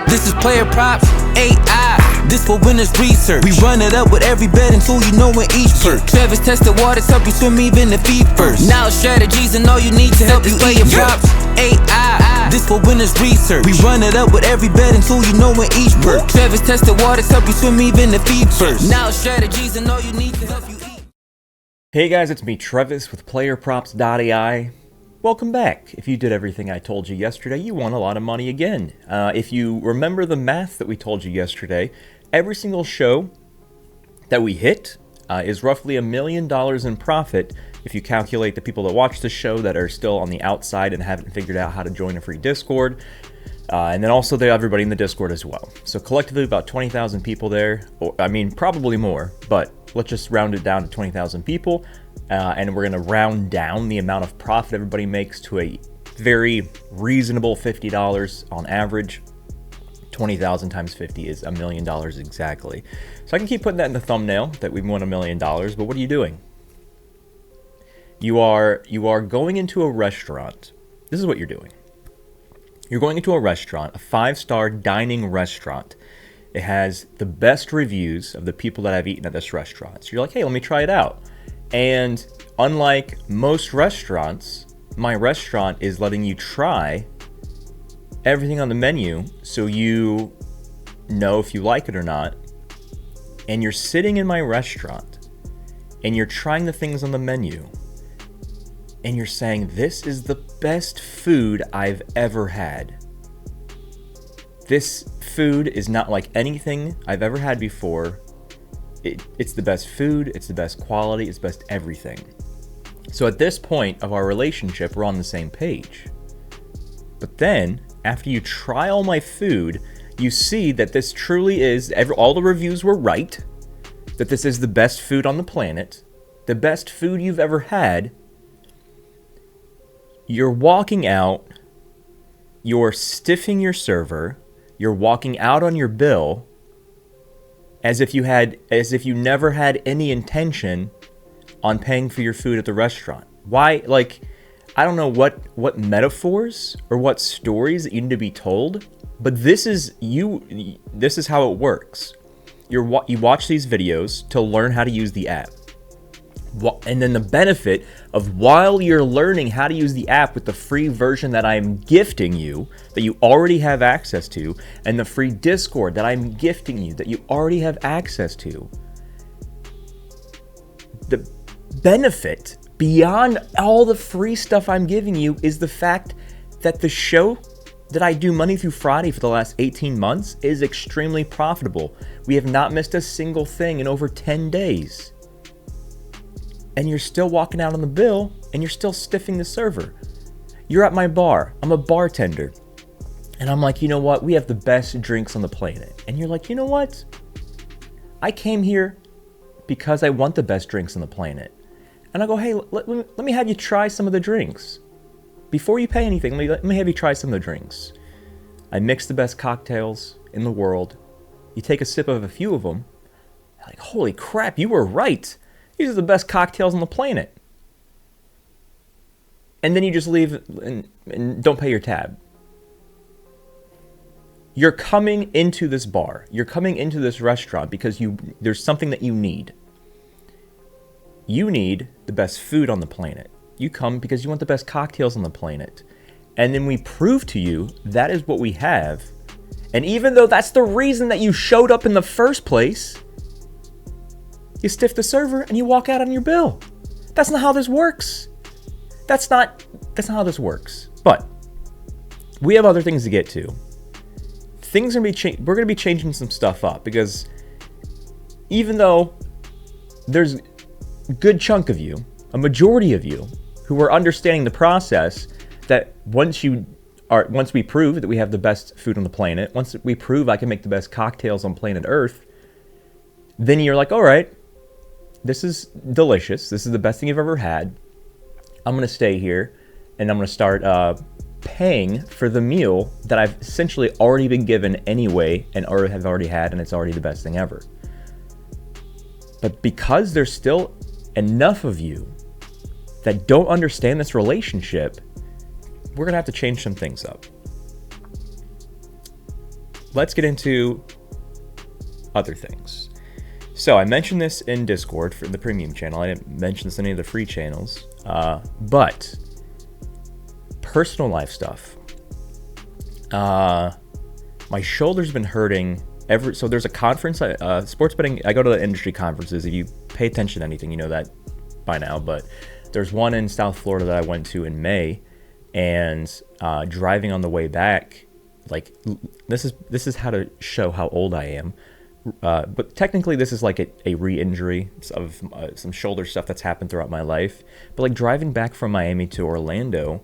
This is PlayerProps.ai. This for winners research. We run it up with every bet until you know in each perk. Trevis tested waters, help you swim even if feet first. Now strategies and all you need to help you PlayerProps.ai. This for winners research. We run it up with every bet until you know in each perk. Trevis tested waters, help you swim even if feet first. Now strategies and all you need to help you eat. Hey guys, it's me Trevis with PlayerProps.ai. Welcome back. If you did everything I told you yesterday, you won a lot of money again. If you remember the math that we told you yesterday, every single show that we hit is roughly $1 million in profit if you calculate the people that watch the show that are still on the outside and haven't figured out how to join a free Discord. And then also everybody in the Discord as well. So collectively about 20,000 people there. I mean, probably more, but let's just round it down to 20,000 people. And we're going to round down the amount of profit everybody makes to a very reasonable $50 on average. 20,000 times 50 is $1 million exactly. So I can keep putting that in the thumbnail that we've won $1 million, but what are you doing? You are going into a restaurant. This is what you're doing. You're going into a restaurant, a 5-star dining restaurant. It has the best reviews of the people that have eaten at this restaurant. So you're like, hey, let me try it out. And unlike most restaurants, my restaurant is letting you try everything on the menu so you know if you like it or not. And you're sitting in my restaurant and you're trying the things on the menu and you're saying, this is the best food I've ever had. This food is not like anything I've ever had before. It's the best food, it's the best quality, it's best everything. So at this point of our relationship, we're on the same page. But then, after you try all my food, you see that this truly is, all the reviews were right, that this is the best food on the planet, the best food you've ever had. You're walking out, you're stiffing your server, you're walking out on your bill, as if you never had any intention on paying for your food at the restaurant. Why? Like, I don't know what metaphors or what stories that you need to be told, but this is how it works. You watch these videos to learn how to use the app. And then the benefit of while you're learning how to use the app with the free version that I'm gifting you, that you already have access to, and the free Discord that I'm gifting you, that you already have access to, the benefit beyond all the free stuff I'm giving you is the fact that the show that I do Monday through Friday for the last 18 months is extremely profitable. We have not missed a single thing in over 10 days. And you're still walking out on the bill, and you're still stiffing the server. You're at my bar. I'm a bartender. And I'm like, you know what? We have the best drinks on the planet. And you're like, you know what? I came here because I want the best drinks on the planet. And I go, hey, let me have you try some of the drinks. Before you pay anything, let me have you try some of the drinks. I mix the best cocktails in the world. You take a sip of a few of them. Like, holy crap, you were right. These are the best cocktails on the planet. And then you just leave and don't pay your tab. You're coming into this bar. You're coming into this restaurant because there's something that you need. You need the best food on the planet. You come because you want the best cocktails on the planet. And then we prove to you that is what we have. And even though that's the reason that you showed up in the first place, you stiff the server and you walk out on your bill. That's not how this works. That's not how this works. But we have other things to get to. We're going to be changing some stuff up because even though there's a good chunk of you, a majority of you, who are understanding the process that once we prove that we have the best food on the planet, once we prove I can make the best cocktails on planet Earth, then you're like, all right, this is delicious. This is the best thing you've ever had. I'm going to stay here and I'm going to start paying for the meal that I've essentially already been given anyway and have already had, and it's already the best thing ever. But because there's still enough of you that don't understand this relationship, we're going to have to change some things up. let's get into other things. So I mentioned this in Discord for the premium channel. I didn't mention this in any of the free channels. But personal life stuff. My shoulder's been hurting so there's a conference, sports betting. I go to the industry conferences. If you pay attention to anything, you know that by now. But there's one in South Florida that I went to in May, and driving on the way back, like this is how to show how old I am. But technically, this is like a re-injury of some shoulder stuff that's happened throughout my life. But like driving back from Miami to Orlando,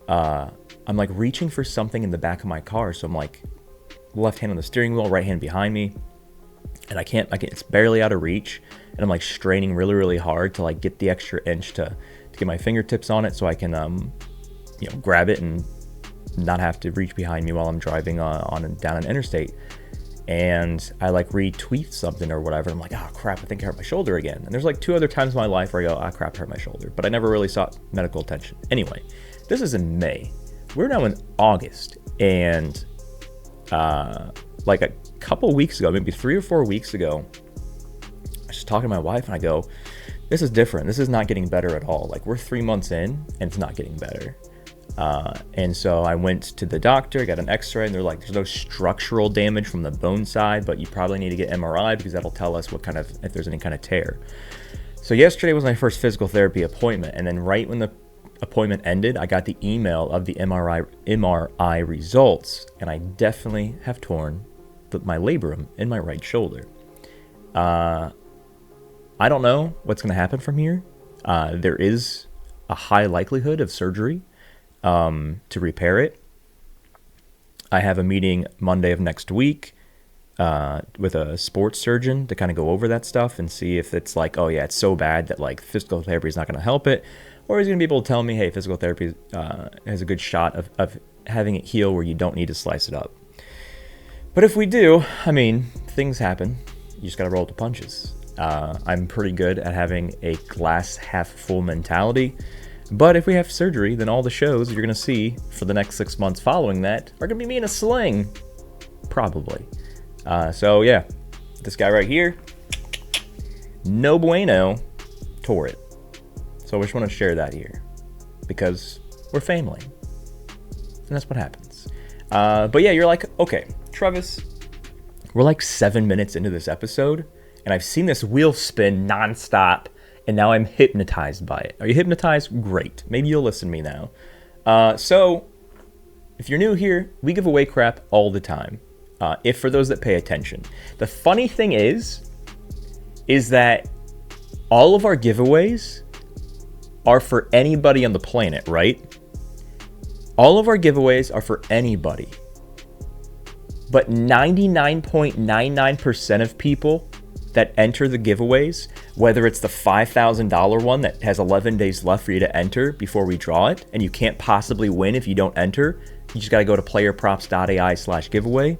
I'm like reaching for something in the back of my car. So I'm like left hand on the steering wheel, right hand behind me, and I can't. It's barely out of reach, and I'm like straining really, really hard to like get the extra inch to get my fingertips on it, so I can grab it and not have to reach behind me while I'm driving on and down an interstate. And I like retweet something or whatever. I'm like, oh crap, I think I hurt my shoulder again. And there's like 2 other times in my life where I go, ah crap, I hurt my shoulder. But I never really sought medical attention. Anyway, this is in May. We're now in August. And like a couple weeks ago, maybe 3 or 4 weeks ago, I was just talking to my wife and I go, this is different. This is not getting better at all. Like we're 3 months in and it's not getting better. And so I went to the doctor, got an x-ray, and they're like, there's no structural damage from the bone side, but you probably need to get MRI because that'll tell us if there's any kind of tear. So yesterday was my first physical therapy appointment. And then right when the appointment ended, I got the email of the MRI results, and I definitely have torn my labrum in my right shoulder. I don't know what's going to happen from here. There is a high likelihood of surgery to repair it. I have a meeting Monday of next week with a sports surgeon to kind of go over that stuff and see if it's like, oh yeah, it's so bad that like physical therapy is not going to help it, or he's going to be able to tell me, hey, physical therapy has a good shot of having it heal where you don't need to slice it up. But if we do, I mean, things happen. You just got to roll with the punches. I'm pretty good at having a glass half full mentality. But if we have surgery, then all the shows you're going to see for the next 6 months following that are going to be me in a sling. Probably. So yeah, this guy right here, no bueno, tore it. So I just want to share that here because we're family. And that's what happens. But yeah, you're like, okay, Trevis, we're like 7 minutes into this episode, and I've seen this wheel spin nonstop. And now I'm hypnotized by it. Are you hypnotized? Great. Maybe you'll listen to me now. So, if you're new here, we give away crap all the time. If for those that pay attention. The funny thing is that all of our giveaways are for anybody on the planet, right? All of our giveaways are for anybody. But 99.99% of people that enter the giveaways, whether it's the $5,000 one that has 11 days left for you to enter before we draw it, and you can't possibly win if you don't enter, you just got to go to PlayerProps.ai/giveaway.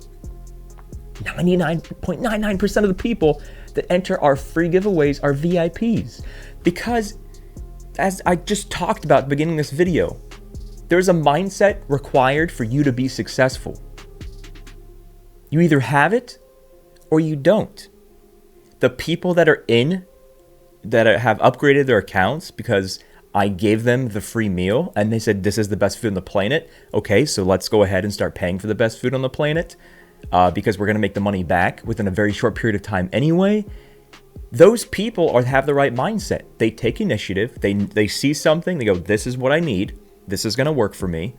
99.99% of the people that enter our free giveaways are VIPs. Because, as I just talked about at the beginning of this video, there's a mindset required for you to be successful. You either have it or you don't. The people that have upgraded their accounts because I gave them the free meal and they said this is the best food on the planet. Okay, so let's go ahead and start paying for the best food on the planet because we're going to make the money back within a very short period of time anyway. Those people have the right mindset. They take initiative. They see something. They go, this is what I need. This is going to work for me.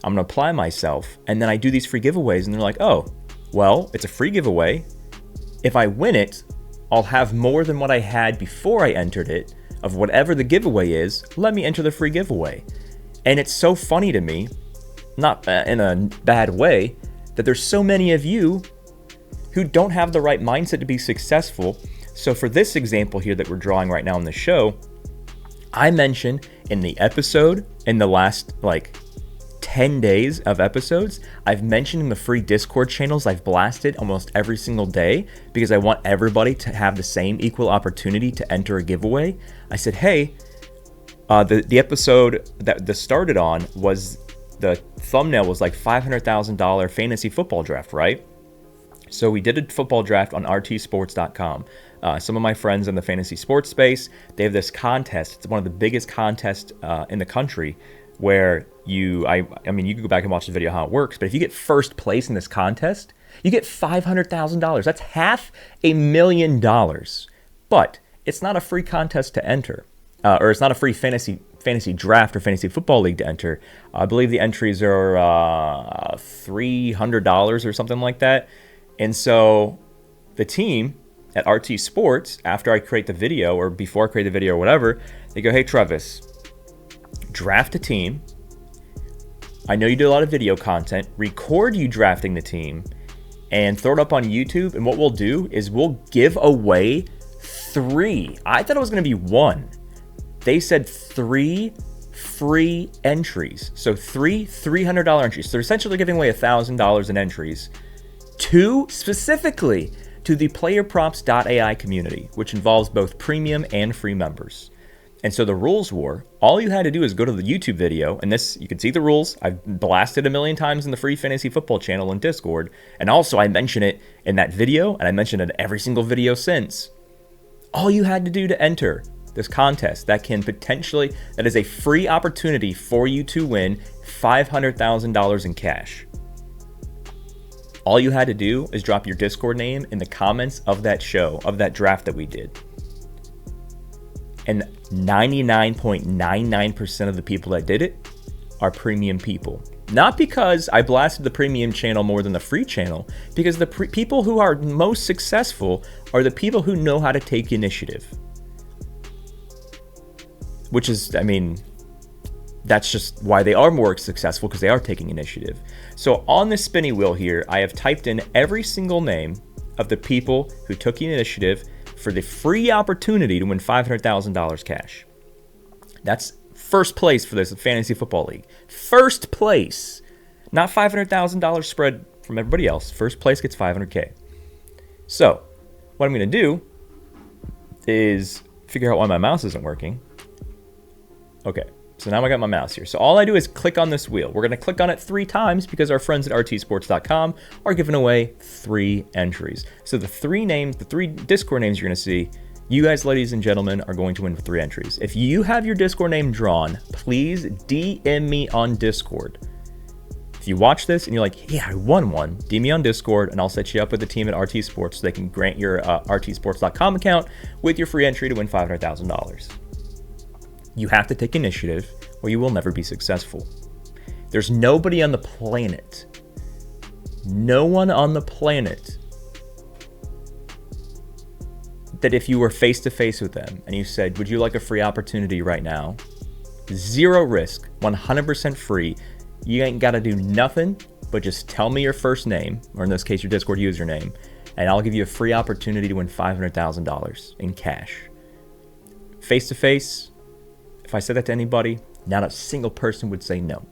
I'm going to apply myself. And then I do these free giveaways and they're like, oh, well, it's a free giveaway. If I win it, I'll have more than what I had before I entered it of whatever the giveaway is. Let me enter the free giveaway. And it's so funny to me, not in a bad way, that there's so many of you who don't have the right mindset to be successful. So for this example here that we're drawing right now on the show, I mentioned in the episode, in the last 10 days of episodes, I've mentioned in the free Discord channels I've blasted almost every single day because I want everybody to have the same equal opportunity to enter a giveaway. I said, hey, the episode that this started on was, the thumbnail was like $500,000 fantasy football draft, right? So we did a football draft on rtsports.com. Some of my friends in the fantasy sports space, they have this contest. It's one of the biggest contests in the country where I mean, you can go back and watch the video how it works, but if you get first place in this contest, you get $500,000. That's $500,000. But it's not a free contest to enter, or it's not a free fantasy draft or fantasy football league to enter. I believe the entries are $300 or something like that. And so the team at RT Sports, after I create the video or before I create the video or whatever, they go, hey, Trevis, draft a team. I know you do a lot of video content. Record you drafting the team and throw it up on YouTube. And what we'll do is we'll give away 3. I thought it was going to be 1. They said 3 free entries. So 3 $300 entries. So they're essentially giving away $1,000 in entries. 2 specifically to the PlayerProps.ai community, which involves both premium and free members. And so the rules were, all you had to do is go to the YouTube video, and this, you can see the rules. I've blasted a million times in the free fantasy football channel in Discord, and also I mention it in that video, and I mentioned it in every single video since. All you had to do to enter this contest that is a free opportunity for you to win $500,000 in cash. All you had to do is drop your Discord name in the comments of that draft that we did. And 99.99% of the people that did it are premium people. Not because I blasted the premium channel more than the free channel, because the people who are most successful are the people who know how to take initiative. Which is, I mean, that's just why they are more successful, because they are taking initiative. So on this spinny wheel here, I have typed in every single name of the people who took the initiative for the free opportunity to win $500,000 cash. That's first place for this fantasy football league. First place. Not $500,000 spread from everybody else. First place gets $500K. So what I'm going to do is figure out why my mouse isn't working. Okay. So now I got my mouse here. So all I do is click on this wheel. We're going to click on it 3 times because our friends at rtsports.com are giving away 3 entries. So the 3 Discord names you're going to see, you guys, ladies and gentlemen, are going to win 3 entries. If you have your Discord name drawn, please DM me on Discord. If you watch this and you're like, yeah, I won one, DM me on Discord and I'll set you up with the team at RT Sports so they can grant your rtsports.com account with your free entry to win $500,000. You have to take initiative or you will never be successful. There's nobody on the planet, no one on the planet, that if you were face to face with them and you said, would you like a free opportunity right now? 0 risk, 100% free. You ain't got to do nothing but just tell me your first name, or in this case, your Discord username, and I'll give you a free opportunity to win $500,000 in cash. Face to face, if I said that to anybody, not a single person would say no.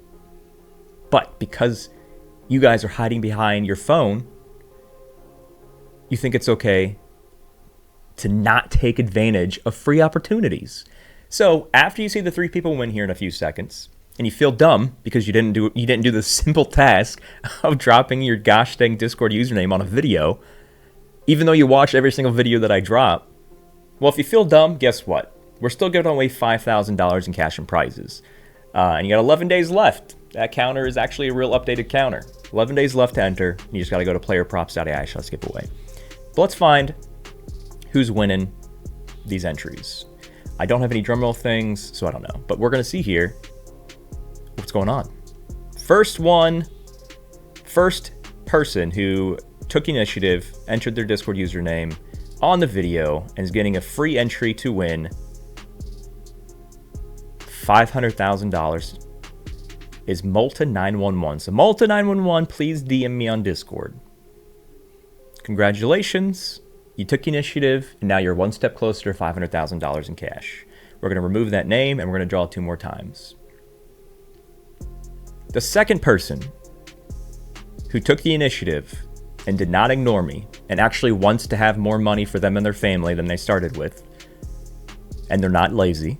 But because you guys are hiding behind your phone, you think it's okay to not take advantage of free opportunities. So after you see the 3 people win here in a few seconds, and you feel dumb because you didn't do the simple task of dropping your gosh dang Discord username on a video, even though you watch every single video that I drop, well, if you feel dumb, guess what? We're still giving away $5,000 in cash and prizes. And you got 11 days left. That counter is actually a real updated counter. 11 days left to enter. You just got to go to PlayerProps.ai/giveaway. But let's find who's winning these entries. I don't have any drumroll things, so I don't know. But we're going to see here what's going on. First person who took initiative, entered their Discord username on the video, and is getting a free entry to win $500,000 is Malta911. So Malta911, please DM me on Discord. Congratulations. You took initiative, and now you're one step closer to $500,000 in cash. We're going to remove that name, and we're going to draw it 2 more times. The second person who took the initiative and did not ignore me, and actually wants to have more money for them and their family than they started with, and they're not lazy,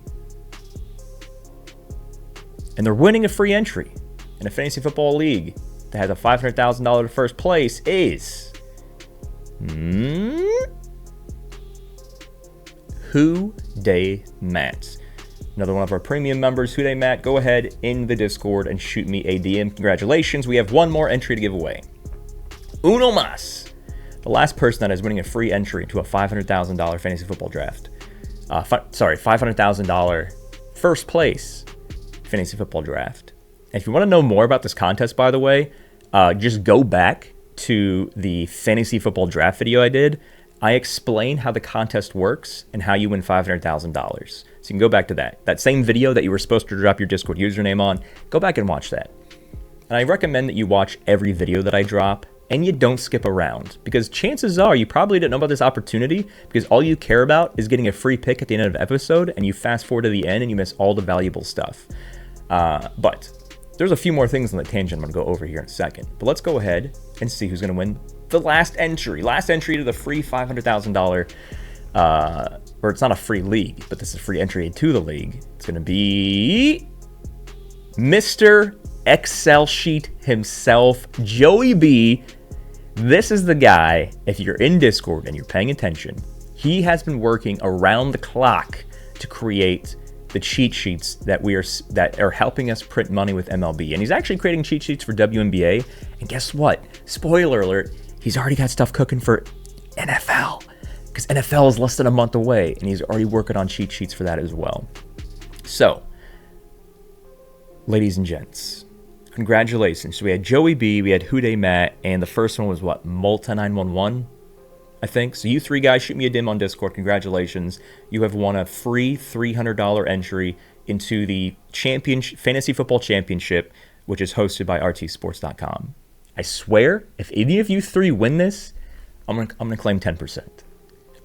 and they're winning a free entry in a fantasy football league that has a $500,000 first place, is Who Day Matt. Another one of our premium members, Who Day Matt. Go ahead in the Discord and shoot me a DM. Congratulations. We have one more entry to give away. Uno mas. The last person that is winning a free entry into a $500,000 fantasy football draft. $500,000 first place fantasy football draft. And if you want to know more about this contest, by the way, just go back to the fantasy football draft video I did. I explain how the contest works and how you win $500,000. So you can go back to that. That same video that you were supposed to drop your Discord username on, go back and watch that. And I recommend that you watch every video that I drop and you don't skip around, because chances are you probably didn't know about this opportunity because all you care about is getting a free pick at the end of the episode, and you fast forward to the end and you miss all the valuable stuff. But there's a few more things on the tangent I'm going to go over here in a second. But let's go ahead and see who's going to win the last entry. Last entry to the free $500,000, or it's not a free league, but this is a free entry into the league. It's going to be Mr. Excel Sheet himself, Joey B. This is the guy, if you're in Discord and you're paying attention, he has been working around the clock to create the cheat sheets that are helping us print money with MLB. And he's actually creating cheat sheets for WNBA. And guess what? Spoiler alert, he's already got stuff cooking for NFL, because NFL is less than a month away, and he's already working on cheat sheets for that as well. So, ladies and gents, congratulations. So we had Joey B, we had Who Day Matt, and the first one was what? Multa911, I think. So you three guys, shoot me a dim on Discord. Congratulations. You have won a free $300 entry into the Fantasy Football Championship, which is hosted by rtsports.com. I swear, if any of you three win this, I'm gonna claim 10%.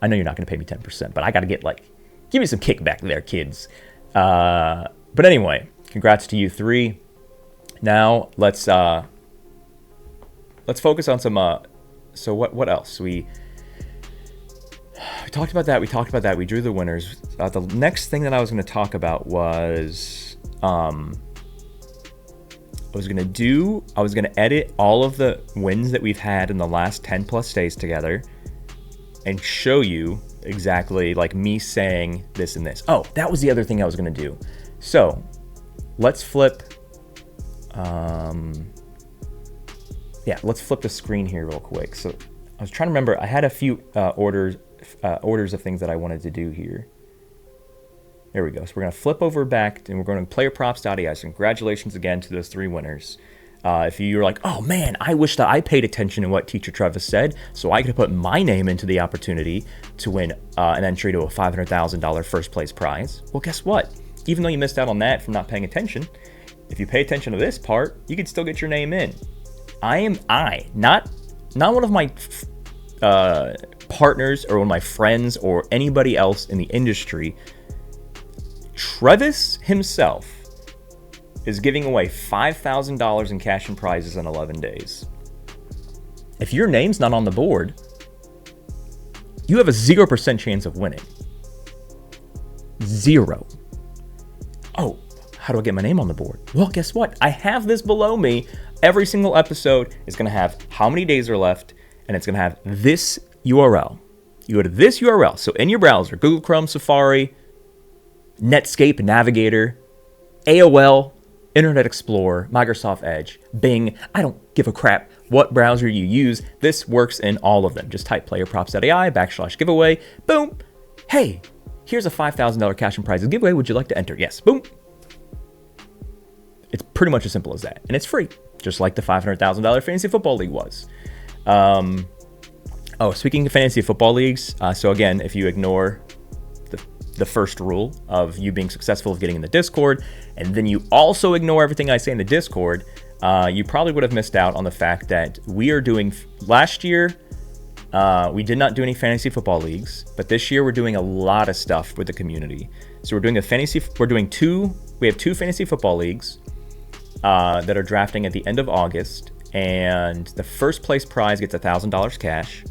I know you're not gonna pay me 10%, but I gotta give me some kickback there, kids. But anyway, congrats to you three. Now let's focus on some. So what else? We talked about that. We drew the winners. The next thing that I was going to talk about was I was going to edit all of the wins that we've had in the last 10 plus days together and show you exactly like me saying this and this. Oh, that was the other thing I was going to do. So let's flip. Let's flip the screen here real quick. So I was trying to remember, I had a few orders of things that I wanted to do here. There we go. So we're going to flip over back and we're going to PlayerProps.ai. So congratulations again to those three winners. If you're like, oh man, I wish that I paid attention to what Teacher Trevis said so I could put my name into the opportunity to win an entry to a $500,000 first place prize. Well, guess what? Even though you missed out on that from not paying attention, if you pay attention to this part, you can still get your name in. Not one of my partners or one of my friends or anybody else in the industry. Trevis himself is giving away $5,000 in cash and prizes in 11 days. If your name's not on the board, you have a 0% chance of winning. 0. Oh, how do I get my name on the board? Well, guess what? I have this below me. Every single episode is going to have how many days are left, and it's going to have this URL. You go to this URL. So in your browser, Google Chrome, Safari, Netscape, Navigator, AOL, Internet Explorer, Microsoft Edge, Bing. I don't give a crap what browser you use. This works in all of them. Just type PlayerProps.ai /giveaway. Boom. Hey, here's a $5,000 cash and prizes giveaway. Would you like to enter? Yes. Boom. It's pretty much as simple as that. And it's free, just like the $500,000 Fantasy Football League was. Speaking of Fantasy Football Leagues, so again, if you ignore the first rule of you being successful of getting in the Discord, and then you also ignore everything I say in the Discord, you probably would have missed out on the fact that we are doing, last year, we did not do any fantasy football leagues, but this year we're doing a lot of stuff with the community. So we have two fantasy football leagues that are drafting at the end of August, and the first place prize gets $1,000 cash.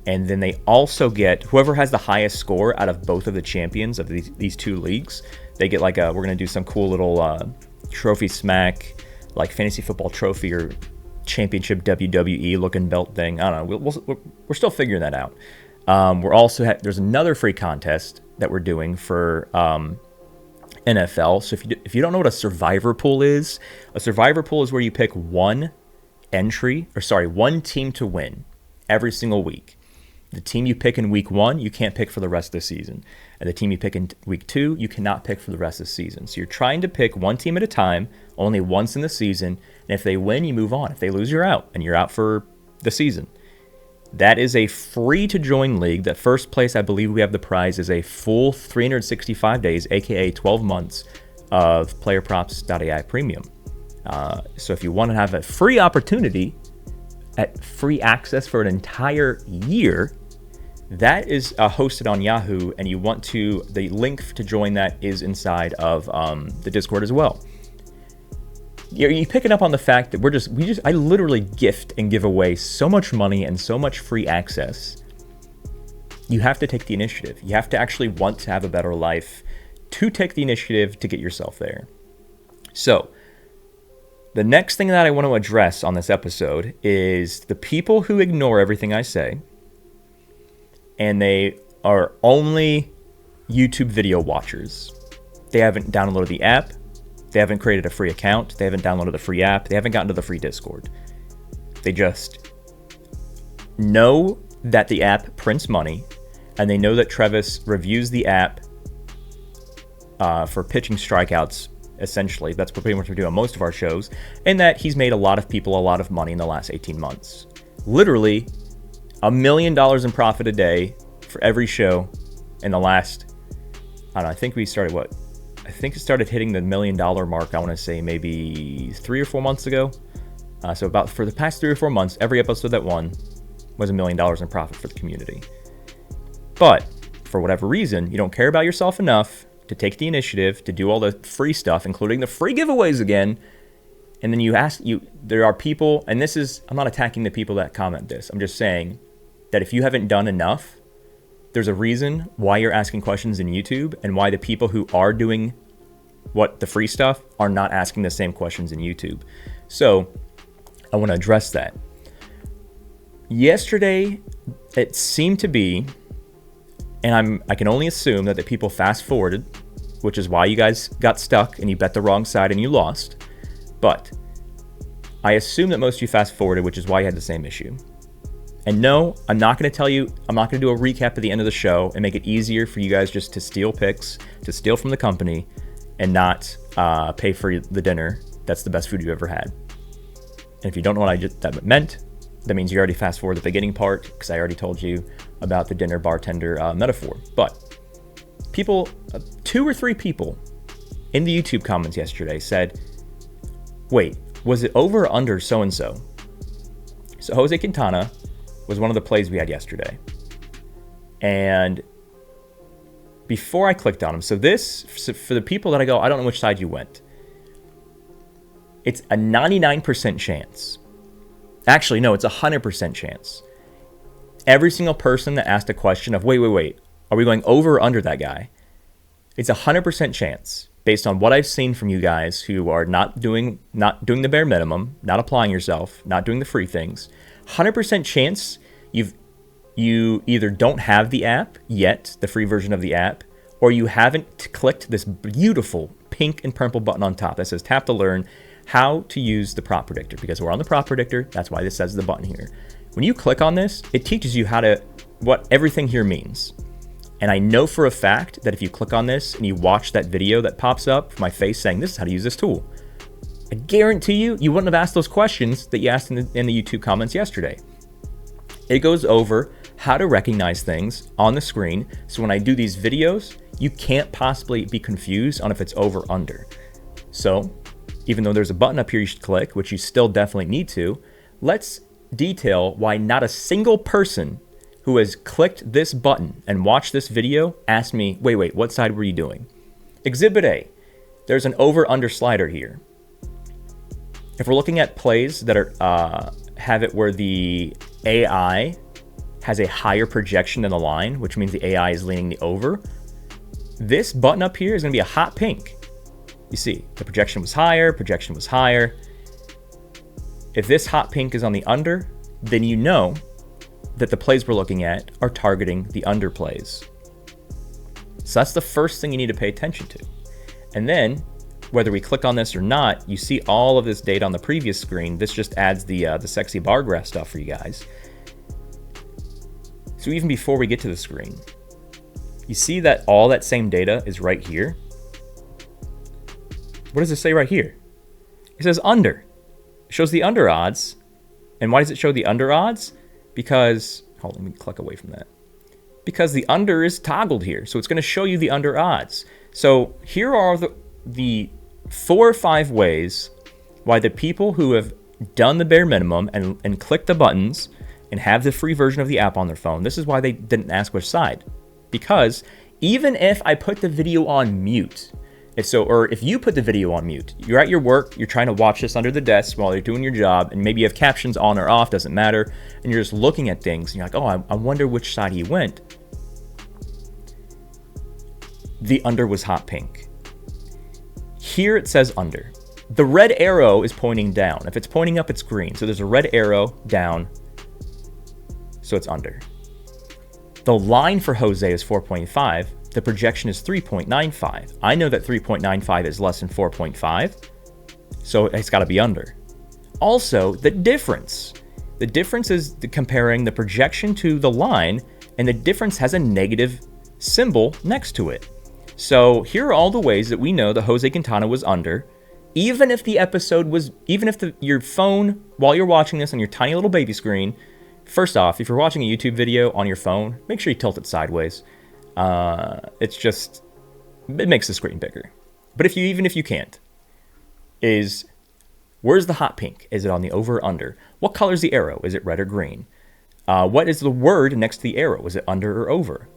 And then they also get, whoever has the highest score out of both of the champions of these two leagues, they get we're going to do some cool little trophy smack, like fantasy football trophy or championship WWE looking belt thing. I don't know. We're still figuring that out. We're also there's another free contest that we're doing for NFL. So if you don't know what a survivor pool is where you pick one team to win every single week. The team you pick in week 1, you can't pick for the rest of the season. And the team you pick in week 2, you cannot pick for the rest of the season. So you're trying to pick one team at a time, only once in the season. And if they win, you move on. If they lose, you're out, and you're out for the season. That is a free-to-join league. That first place, I believe we have the prize, is a full 365 days, aka 12 months, of PlayerProps.ai Premium. So if you want to have a free opportunity at free access for an entire year, that is hosted on Yahoo, and the link to join that is inside of the Discord as well. You picking up on the fact that I literally gift and give away so much money and so much free access. You have to take the initiative. You have to actually want to have a better life to take the initiative to get yourself there. So, the next thing that I want to address on this episode is the people who ignore everything I say, and they are only YouTube video watchers. They haven't downloaded the app. They haven't created a free account. They haven't downloaded the free app. They haven't gotten to the free Discord. They just know that the app prints money, and they know that Trevis reviews the app for pitching strikeouts. Essentially, that's pretty much what we do on most of our shows, and that he's made a lot of people a lot of money in the last 18 months. Literally, $1 million in profit a day for every show in the last, I don't know, I think it started hitting the $1 million mark, I want to say maybe 3 or 4 months ago. So about for the past 3 or 4 months, every episode that won was $1 million in profit for the community. But for whatever reason, you don't care about yourself enough to take the initiative to do all the free stuff, including the free giveaways again. And then there are people, and I'm not attacking the people that comment this. I'm just saying that if you haven't done enough, there's a reason why you're asking questions in YouTube and why the people who are doing the free stuff are not asking the same questions in YouTube. So I want to address that. Yesterday, it seemed to be, and I can only assume that the people fast forwarded, which is why you guys got stuck and you bet the wrong side and you lost. But I assume that most of you fast forwarded, which is why you had the same issue. And no, I'm not going to do a recap at the end of the show and make it easier for you guys just to steal picks, to steal from the company, and not pay for the dinner that's the best food you ever had. And if you don't know what that meant, that means you already fast forward the beginning part, because I already told you about the dinner bartender metaphor. But people, 2 or 3 people in the YouTube comments yesterday said, wait, was it over or under so-and-so? So Jose Quintana was one of the plays we had yesterday. And before I clicked on him, so for the people that I don't know which side you went, it's a 99% chance. Actually, no, it's a 100% chance. Every single person that asked a question of, wait, are we going over or under that guy? It's a 100% chance, based on what I've seen from you guys who are not doing the bare minimum, not applying yourself, not doing the free things. 100% chance you either don't have the app yet, the free version of the app, or you haven't clicked this beautiful pink and purple button on top that says tap to learn how to use the prop predictor, because we're on the prop predictor. That's why this says the button here. When you click on this, it teaches you what everything here means. And I know for a fact that if you click on this and you watch that video that pops up from my face saying this is how to use this tool, I guarantee you wouldn't have asked those questions that you asked in the YouTube comments yesterday. It goes over how to recognize things on the screen, so when I do these videos, you can't possibly be confused on if it's over or under. So, even though there's a button up here you should click, which you still definitely need to, let's detail why not a single person who has clicked this button and watched this video asked me, wait, what side were you doing? Exhibit A, there's an over-under slider here. If we're looking at plays that have it where the AI has a higher projection than the line, which means the AI is leaning the over, this button up here is going to be a hot pink. You see, the projection was higher. If this hot pink is on the under, then you know that the plays we're looking at are targeting the under plays. So that's the first thing you need to pay attention to. And then, whether we click on this or not, you see all of this data on the previous screen. This just adds the sexy bar graph stuff for you guys. So even before we get to the screen, you see that all that same data is right here. What does it say right here? It says under. It shows the under odds. And why does it show the under odds? Because, hold on, let me click away from that. Because the under is toggled here. So it's going to show you the under odds. So here are the 4 or 5 ways why the people who have done the bare minimum and clicked the buttons and have the free version of the app on their phone, this is why they didn't ask which side. Because even if I put the video on mute, or if you put the video on mute, you're at your work, you're trying to watch this under the desk while you're doing your job, and maybe you have captions on or off, doesn't matter, and you're just looking at things, and you're like, oh, I wonder which side he went. The under was hot pink. Here it says under. The red arrow is pointing down. If it's pointing up, it's green. So there's a red arrow down, so it's under. The line for Jose is 4.5. The projection is 3.95. I know that 3.95 is less than 4.5, so it's got to be under. Also, the difference. The difference is comparing the projection to the line, and the difference has a negative symbol next to it. So here are all the ways that we know that Jose Quintana was under, even if the episode was, your phone, while you're watching this on your tiny little baby screen. First off, if you're watching a YouTube video on your phone, make sure you tilt it sideways. It makes the screen bigger. But even if you can't, where's the hot pink? Is it on the over or under? What color is the arrow? Is it red or green? What is the word next to the arrow? Is it under or over?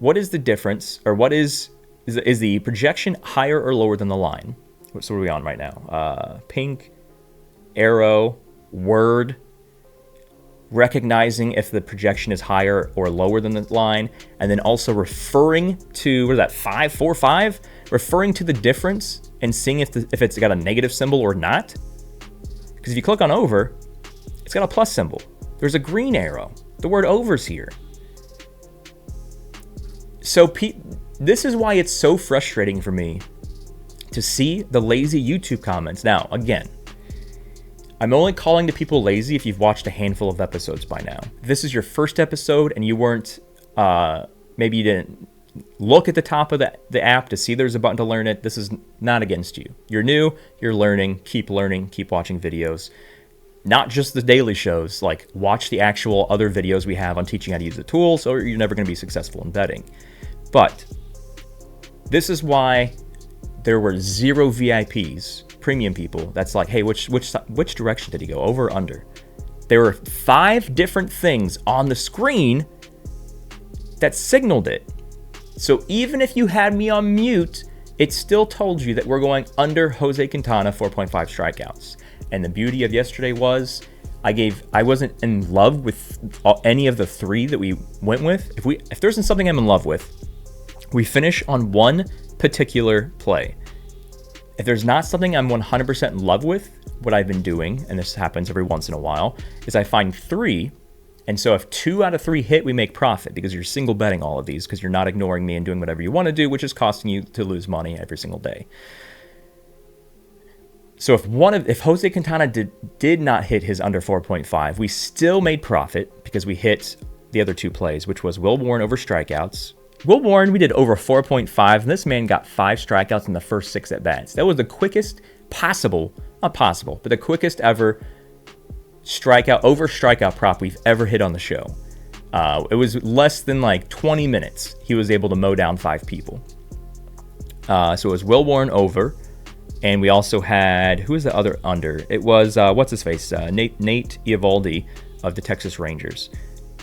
What is the difference, or what is the projection higher or lower than the line? So what are we on right now? Pink, arrow, word, recognizing if the projection is higher or lower than the line, and then also referring to, what is that, 545? Referring to the difference and seeing if it's got a negative symbol or not. Because if you click on over, it's got a plus symbol. There's a green arrow. The word over's here. So this is why it's so frustrating for me to see the lazy YouTube comments. Now, again, I'm only calling the people lazy if you've watched a handful of episodes by now. If this is your first episode and you weren't, maybe you didn't look at the top of the app to see there's a button to learn it, this is not against you. You're new, you're learning, keep watching videos. Not just the daily shows, like watch the actual other videos we have on teaching how to use the tools, or you're never going to be successful in betting. But this is why there were 0 VIPs, premium people, that's like, hey, which direction did he go, over or under? There were 5 different things on the screen that signaled it. So even if you had me on mute, it still told you that we're going under Jose Quintana 4.5 strikeouts. And the beauty of yesterday was I wasn't in love with any of the 3 that we went with. If there isn't something I'm in love with, we finish on one particular play. If there's not something I'm 100% in love with, what I've been doing, and this happens every once in a while, is I find 3, and so if 2 out of 3 hit, we make profit, because you're single betting all of these, because you're not ignoring me and doing whatever you want to do, which is costing you to lose money every single day. So if Jose Quintana did not hit his under 4.5, we still made profit, because we hit the other 2 plays, which was Will Warren over strikeouts. Will Warren, we did over 4.5, and this man got 5 strikeouts in the first 6 at-bats. That was the quickest not possible, but the quickest ever over strikeout prop we've ever hit on the show. It was less than like 20 minutes. He was able to mow down 5 people. So it was Will Warren over, and we also had, who was the other under? It was, what's his face? Nate Eovaldi of the Texas Rangers.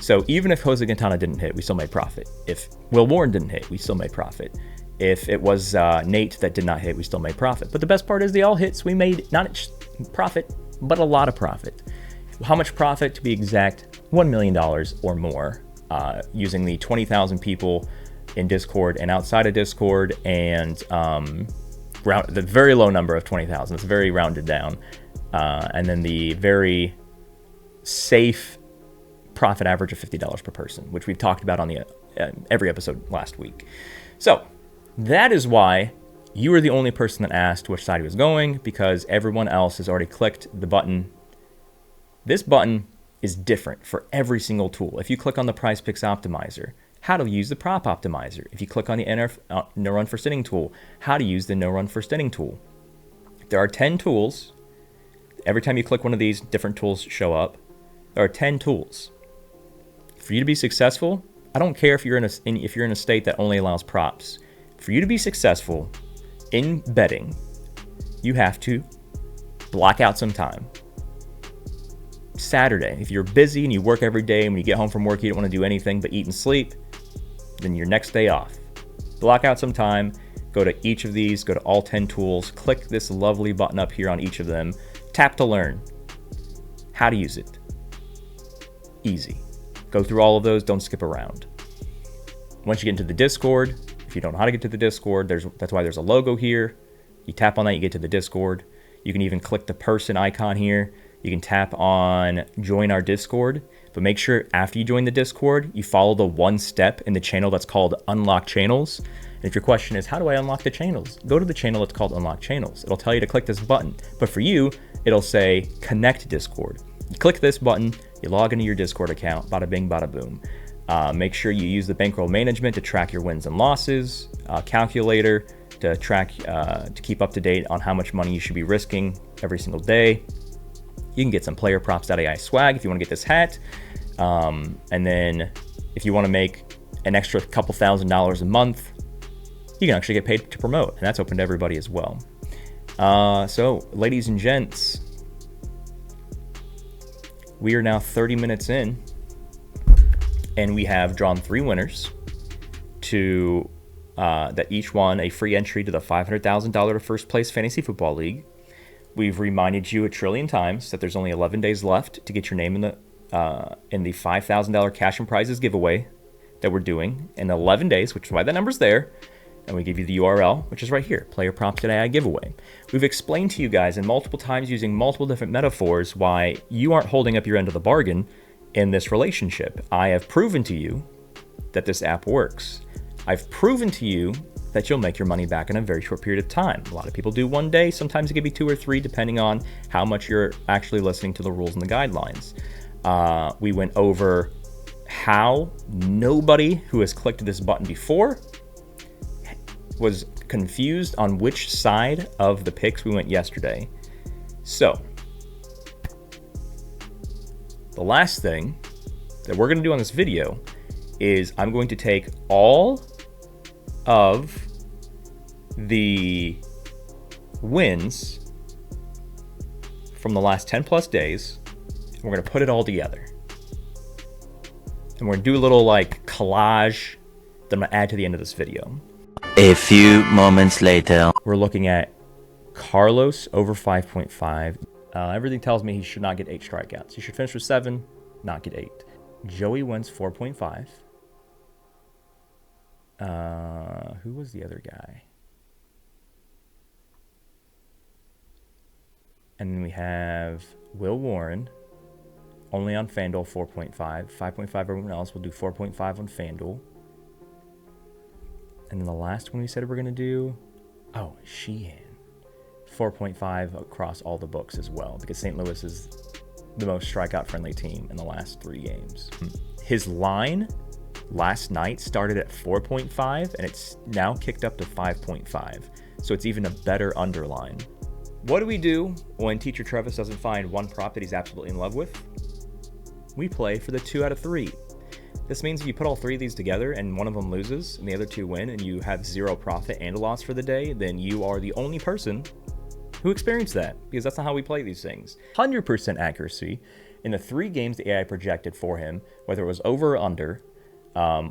So even if Jose Quintana didn't hit, we still made profit. If Will Warren didn't hit, we still made profit. If it was Nate that did not hit, we still made profit. But the best part is they all hit, so we made not profit, but a lot of profit. How much profit? To be exact, $1 million or more, using the 20,000 people in Discord and outside of Discord, and the very low number of 20,000. It's very rounded down. And then the very safe profit average of $50 per person, which we've talked about on the every episode last week. So that is why you were the only person that asked which side he was going, because everyone else has already clicked the button. This button is different for every single tool. If you click on the Prize Picks Optimizer, how to use the Prop Optimizer. If you click on the No Run First Inning tool, how to use the No Run First Inning tool. There are 10 tools. Every time you click one of these, different tools show up. There are 10 tools. For you to be successful, I don't care if you're in a state that only allows props. For you to be successful in betting, you have to block out some time. Saturday, if you're busy and you work every day, and when you get home from work, you don't want to do anything but eat and sleep, then your next day off. Block out some time, go to each of these, go to all 10 tools, click this lovely button up here on each of them, tap to learn how to use it. Easy. Go through all of those, don't skip around. Once you get into the Discord, if you don't know how to get to the Discord, that's why there's a logo here. You tap on that, you get to the Discord. You can even click the person icon here. You can tap on join our Discord, but make sure after you join the Discord, you follow the one step in the channel that's called Unlock Channels. And if your question is, how do I unlock the channels? Go to the channel that's called Unlock Channels. It'll tell you to click this button, but for you, it'll say Connect Discord. You click this button, you log into your Discord account, bada bing, bada boom. Make sure you use the bankroll management to track your wins and losses, calculator to track, to keep up to date on how much money you should be risking every single day. You can get some PlayerProps.ai swag if you want to get this hat. And then if you want to make an extra couple $1,000s a month, you can actually get paid to promote, and that's open to everybody as well. So, ladies and gents, we are now 30 minutes in, and we have drawn 3 winners to that each won a free entry to the $500,000 First Place Fantasy Football League. We've reminded you a trillion times that there's only 11 days left to get your name in the $5,000 cash and prizes giveaway that we're doing in 11 days, which is why that number's there. And we give you the URL, which is right here, PlayerProps.ai giveaway. We've explained to you guys in multiple times using multiple different metaphors why you aren't holding up your end of the bargain in this relationship. I have proven to you that this app works. I've proven to you that you'll make your money back in a very short period of time. A lot of people do 1 day, sometimes it could be 2 or 3, depending on how much you're actually listening to the rules and the guidelines. We went over how nobody who has clicked this button before was confused on which side of the picks we went yesterday. So, the last thing that we're going to do on this video is I'm going to take all of the wins from the last 10 plus days, and we're going to put it all together. And we're going to do a little like collage that I'm going to add to the end of this video. A few moments later. We're looking at Carlos over 5.5. Everything tells me he should not get 8 strikeouts. He should finish with 7, not get 8. Joey wins 4.5. Who was the other guy? And then we have Will Warren, only on FanDuel 4.5. 5.5 everyone else. We'll do 4.5 on FanDuel. And then the last one we said we're going to do, oh, Sheehan. 4.5 across all the books as well, because St. Louis is the most strikeout-friendly team in the last 3 games. His line last night started at 4.5, and it's now kicked up to 5.5. So it's even a better underline. What do we do when Teacher Trevis doesn't find one prop that he's absolutely in love with? We play for the 2 out of 3. This means if you put all 3 of these together and one of them loses and the other 2 win and you have 0 profit and a loss for the day, then you are the only person who experienced that, because that's not how we play these things. 100% accuracy in the 3 games the AI projected for him, whether it was over or under,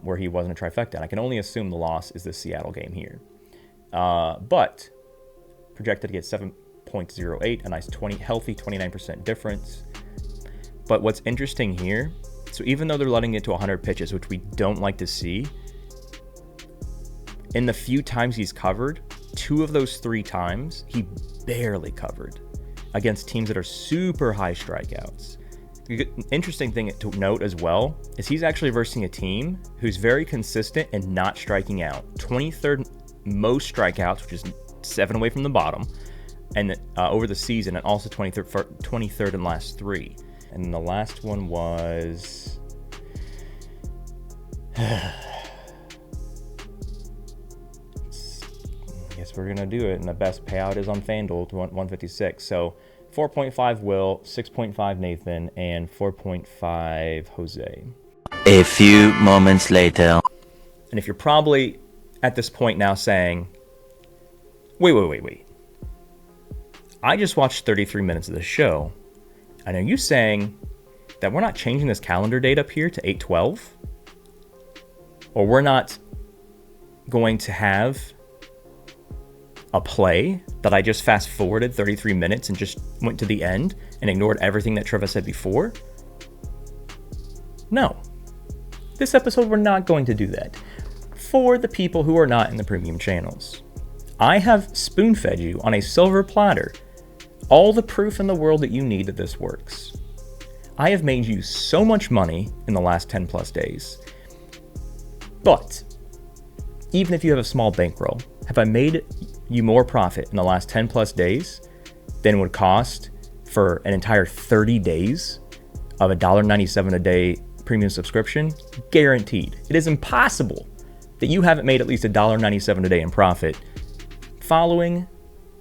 where he wasn't a trifecta. And I can only assume the loss is the Seattle game here. But projected to get 7.08, a nice healthy 29% difference. But what's interesting here, so even though they're letting it to 100 pitches, which we don't like to see, in the few times he's covered, 2 of those 3 times, he barely covered. against teams that are super high strikeouts. Interesting thing to note as well is he's actually versing a team who's very consistent and not striking out. 23rd most strikeouts, which is 7 away from the bottom, and over the season, and also 23rd in last 3. And the last one was... I guess we're going to do it, and the best payout is on FanDuel, 156. So 4.5 Will, 6.5 Nathan, and 4.5 Jose. A few moments later. And if you're probably at this point now saying, wait. I just watched 33 minutes of the show, and are you saying that we're not changing this calendar date up here to 8/12? Or we're not going to have a play that I just fast forwarded 33 minutes and just went to the end and ignored everything that Trevis said before? No. This episode, we're not going to do that. For the people who are not in the premium channels, I have spoon-fed you on a silver platter all the proof in the world that you need that this works. I have made you so much money in the last 10 plus days. But even if you have a small bankroll, have I made you more profit in the last 10 plus days than it would cost for an entire 30 days of $1.97 a day premium subscription? Guaranteed. It is impossible that you haven't made at least $1.97 a day in profit following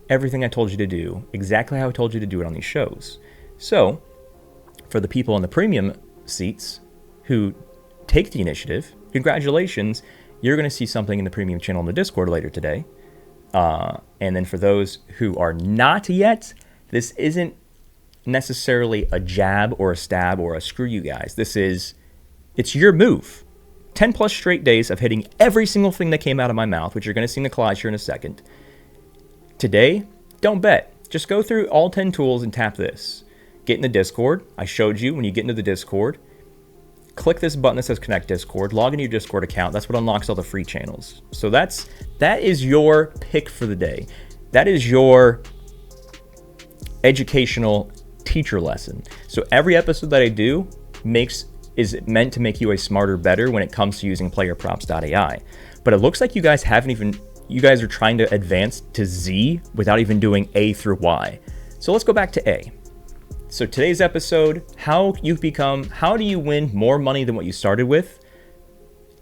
everything I told you to do, exactly how I told you to do it on these shows. So, for the people in the premium seats who take the initiative, congratulations, you're going to see something in the premium channel in the Discord later today. And then for those who are not yet, this isn't necessarily a jab or a stab or a screw you guys. It's your move. 10 plus straight days of hitting every single thing that came out of my mouth, which you're going to see in the collage here in a second. Today, don't bet. Just go through all 10 tools and tap this. Get in the Discord. I showed you when you get into the Discord. Click this button that says Connect Discord. Log into your Discord account. That's what unlocks all the free channels. So that is your pick for the day. That is your educational teacher lesson. So every episode that I do is meant to make you a smarter, better when it comes to using PlayerProps.ai. But it looks like you guys are trying to advance to Z without even doing A through Y. So let's go back to A. So today's episode, how do you win more money than what you started with?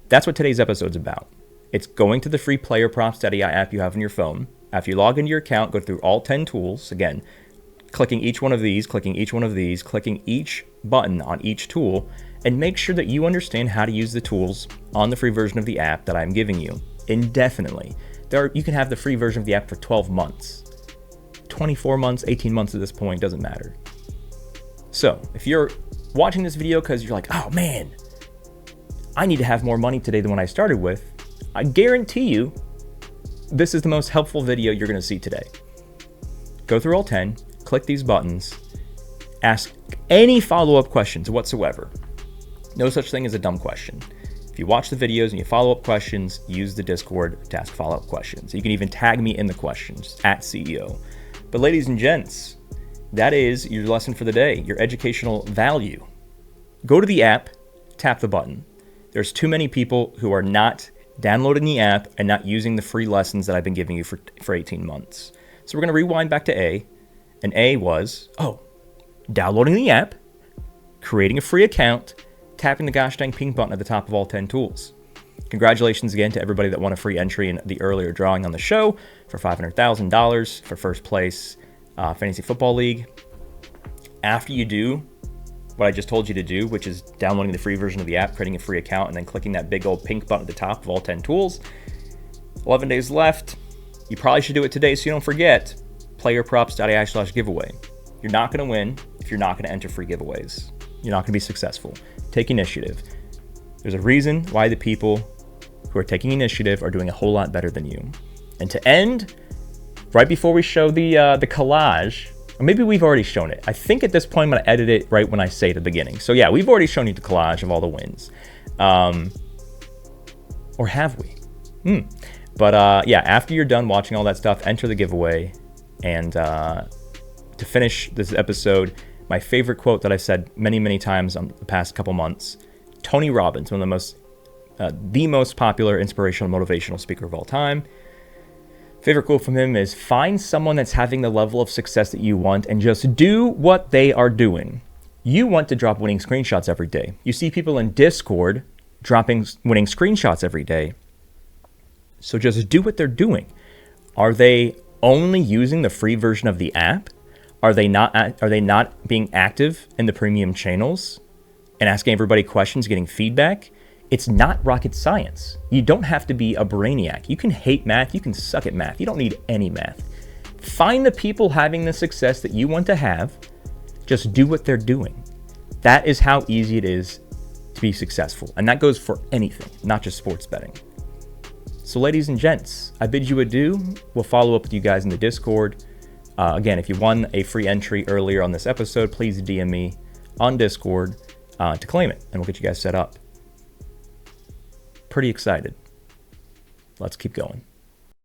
That's what today's episode's about. It's going to the free PlayerProps.ai app you have on your phone. After you log into your account, go through all 10 tools. Again, clicking each one of these, clicking each one of these, clicking each button on each tool, and make sure that you understand how to use the tools on the free version of the app that I'm giving you indefinitely. You can have the free version of the app for 12 months, 24 months, 18 months at this point, doesn't matter. So if you're watching this video because you're like, oh man, I need to have more money today than when I started with, I guarantee you this is the most helpful video you're going to see today. Go through all 10, click these buttons, ask any follow-up questions whatsoever. No such thing as a dumb question. If you watch the videos and you follow up questions, use the Discord to ask follow-up questions. You can even tag me in the questions @CEO. But ladies and gents, that is your lesson for the day, your educational value. Go to the app, tap the button. There's too many people who are not downloading the app and not using the free lessons that I've been giving you for 18 months. So we're going to rewind back to A. And A was, downloading the app, creating a free account, tapping the gosh dang pink button at the top of all 10 tools. Congratulations again to everybody that won a free entry in the earlier drawing on the show for $500,000 for first place Fantasy Football League. After you do what I just told you to do, which is downloading the free version of the app, creating a free account, and then clicking that big old pink button at the top of all 10 tools, 11 days left. You probably should do it today so you don't forget. PlayerProps.ai/giveaway. You're not going to win if you're not going to enter free giveaways. You're not going to be successful. Take initiative. There's a reason why the people who are taking initiative are doing a whole lot better than you. And to end, right before we show the collage, or maybe we've already shown it. I think at this point I'm going to edit it right when I say it at the beginning. So yeah, we've already shown you the collage of all the wins. Or have we? But yeah, after you're done watching all that stuff, enter the giveaway and to finish this episode, my favorite quote that I've said many, many times on the past couple months. Tony Robbins, one of the most popular inspirational motivational speaker of all time. Favorite quote from him is, find someone that's having the level of success that you want and just do what they are doing. You want to drop winning screenshots every day. You see people in Discord dropping winning screenshots every day. So just do what they're doing. Are they only using the free version of the app? Are they not being active in the premium channels and asking everybody questions, getting feedback? It's not rocket science. You don't have to be a brainiac. You can hate math. You can suck at math. You don't need any math. Find the people having the success that you want to have. Just do what they're doing. That is how easy it is to be successful. And that goes for anything, not just sports betting. So ladies and gents, I bid you adieu. We'll follow up with you guys in the Discord. Again, if you won a free entry earlier on this episode, please DM me on Discord to claim it, and we'll get you guys set up. Pretty excited. Let's keep going.